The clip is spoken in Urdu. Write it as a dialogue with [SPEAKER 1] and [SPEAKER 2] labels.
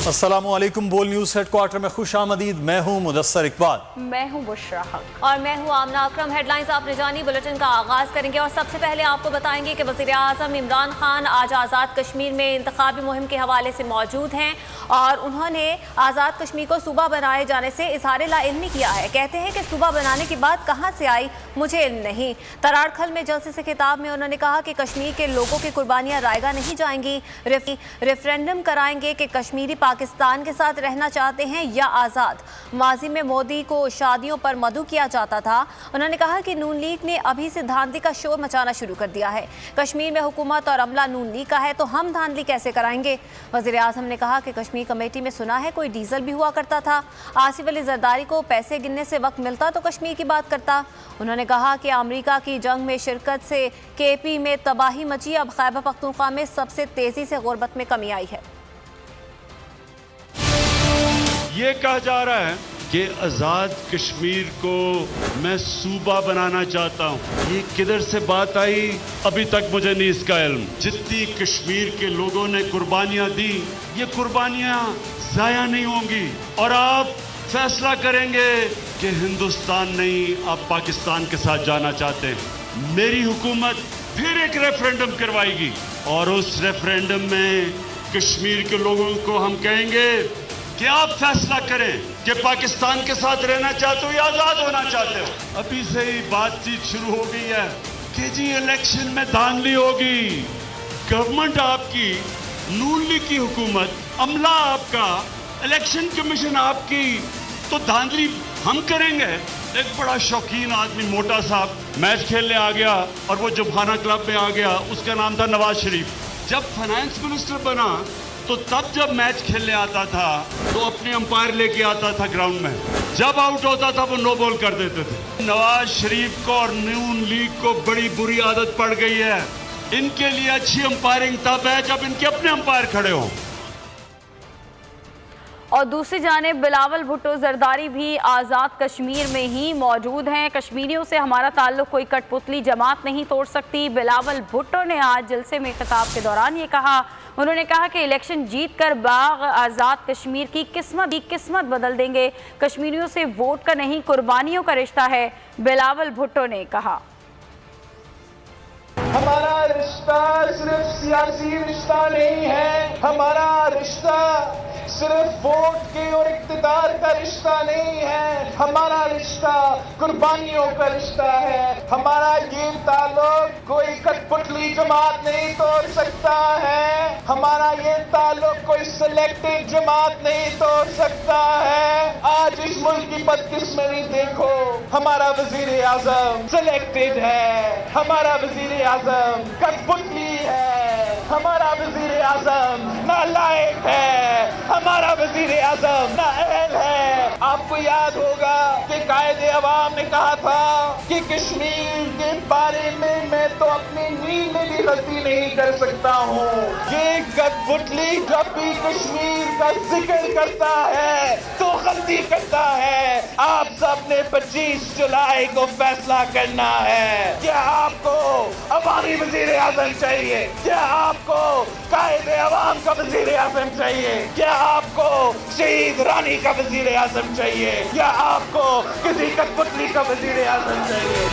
[SPEAKER 1] السلام علیکم، بول نیوز ہیڈ کوارٹر میں خوش آمدید۔ میں ہوں مدثر اقبال،
[SPEAKER 2] میں ہوں بشرا حق اور میں ہوں آمنہ اکرم۔ ہیڈ لائنز آپ نے جانی، بلٹن کا آغاز کریں گے اور سب سے پہلے آپ کو بتائیں گے کہ وزیر اعظم عمران خان آج آزاد کشمیر میں انتخابی مہم کے حوالے سے موجود ہیں اور انہوں نے آزاد کشمیر کو صوبہ بنائے جانے سے اظہار لا علمی کیا ہے۔ کہتے ہیں کہ صوبہ بنانے کی بات کہاں سے آئی مجھے علم نہیں۔ تراڑکھل میں جلسے سے خطاب میں انہوں نے کہا کہ کشمیر کے لوگوں کی قربانیاں رائے گاہ نہیں جائیں گی، ریفرینڈم کرائیں گے کہ کشمیری پاکستان کے ساتھ رہنا چاہتے ہیں یا آزاد۔ ماضی میں مودی کو شادیوں پر مدعو کیا جاتا تھا۔ انہوں نے کہا کہ نون لیگ نے ابھی سے دھاندلی کا شور مچانا شروع کر دیا ہے۔ کشمیر میں حکومت اور عملہ نون لیگ کا ہے تو ہم دھاندلی کیسے کرائیں گے؟ وزیر اعظم نے کہا کہ کشمیر کمیٹی میں سنا ہے کوئی ڈیزل بھی ہوا کرتا تھا۔ آصف علی زرداری کو پیسے گننے سے وقت ملتا تو کشمیر کی بات کرتا۔ انہوں نے کہا کہ امریکہ کی جنگ میں شرکت سے کے پی میں تباہی مچی، اب خیبر پختونخوا میں سب سے تیزی سے غربت میں کمی آئی ہے۔
[SPEAKER 3] یہ کہا جا رہا ہے کہ آزاد کشمیر کو میں صوبہ بنانا چاہتا ہوں، یہ کدھر سے بات آئی ابھی تک مجھے نہیں اس کا علم۔ جتنی کشمیر کے لوگوں نے قربانیاں دی، یہ قربانیاں ضائع نہیں ہوں گی اور آپ فیصلہ کریں گے کہ ہندوستان نہیں آپ پاکستان کے ساتھ جانا چاہتے ہیں۔ میری حکومت پھر ایک ریفرینڈم کروائے گی اور اس ریفرینڈم میں کشمیر کے لوگوں کو ہم کہیں گے کہ آپ فیصلہ کریں کہ پاکستان کے ساتھ رہنا چاہتے ہو یا آزاد ہونا چاہتے ہو۔ ابھی سے ہی بات چیت شروع ہو گئی ہے کہ جی الیکشن میں دھاندلی ہوگی، گورنمنٹ آپ کی، نون لیگ کی حکومت، عملہ آپ کا، الیکشن کمیشن آپ کی، تو دھاندلی ہم کریں گے۔ ایک بڑا شوقین آدمی موٹا صاحب میچ کھیلنے آ گیا اور وہ جمخانہ کلب میں آ گیا، اس کا نام تھا نواز شریف۔ جب فائنانس منسٹر بنا تو تب جب میچ کھیلنے آتا تھا تو اپنے امپائر لے کے آتا تھا گراؤنڈ میں، جب آؤٹ ہوتا تھا وہ نو بال کر دیتے تھے۔ نواز شریف کو اور نون لیگ کو بڑی بری عادت پڑ گئی ہے، ان کے لیے اچھی امپائرنگ تب ہے جب ان کے اپنے امپائر کھڑے ہوں۔
[SPEAKER 2] اور دوسری جانب بلاول بھٹو زرداری بھی آزاد کشمیر میں ہی موجود ہیں۔ کشمیریوں سے ہمارا تعلق کوئی کٹ پتلی جماعت نہیں توڑ سکتی، بلاول بھٹو نے آج جلسے میں خطاب کے دوران یہ کہا۔ انہوں نے کہا کہ الیکشن جیت کر باغ آزاد کشمیر کی قسمت بدل دیں گے۔ کشمیریوں سے ووٹ کا نہیں قربانیوں کا رشتہ ہے، بلاول بھٹو نے کہا۔
[SPEAKER 4] ہمارا رشتہ صرف سیاسی رشتہ نہیں ہے، ہمارا رشتہ صرف ووٹ کے اور اقتدار کا رشتہ نہیں ہے، ہمارا رشتہ قربانیوں کا رشتہ ہے۔ ہمارا یہ تعلق کوئی کٹ پتلی جماعت نہیں توڑ سکتا ہے، ہمارا یہ تعلق کوئی سلیکٹڈ جماعت نہیں توڑ سکتا ہے۔ آج اس ملک کی بدقسمتی دیکھو، ہمارا وزیر اعظم سلیکٹڈ ہے، ہمارا وزیر اعظم کٹ پتلی ہے، ہمارا وزیر اعظم نالائق ہے، ہمارا وزیر اعظم نااہل ہے۔ آپ کو یاد ہوگا کہ قائد عوام نے کہا تھا کہ کشمیر کے بارے میں تو اپنی نیند میں بھی غلطی نہیں کر سکتا ہوں۔ یہ کٹ پتلی جب بھی کشمیر کا ذکر کرتا ہے تو غلطی کرتا ہے۔ آپ سب نے 25 جولائی کو فیصلہ کرنا ہے، کیا آپ کو عوامی وزیر اعظم چاہیے، کیا آپ کو قائد عوام کا وزیر اعظم چاہیے، کیا آپ کو شہید رانی کا وزیر اعظم چاہیے، یا آپ کو کسی کٹ پتلی کا وزیر اعظم چاہیے؟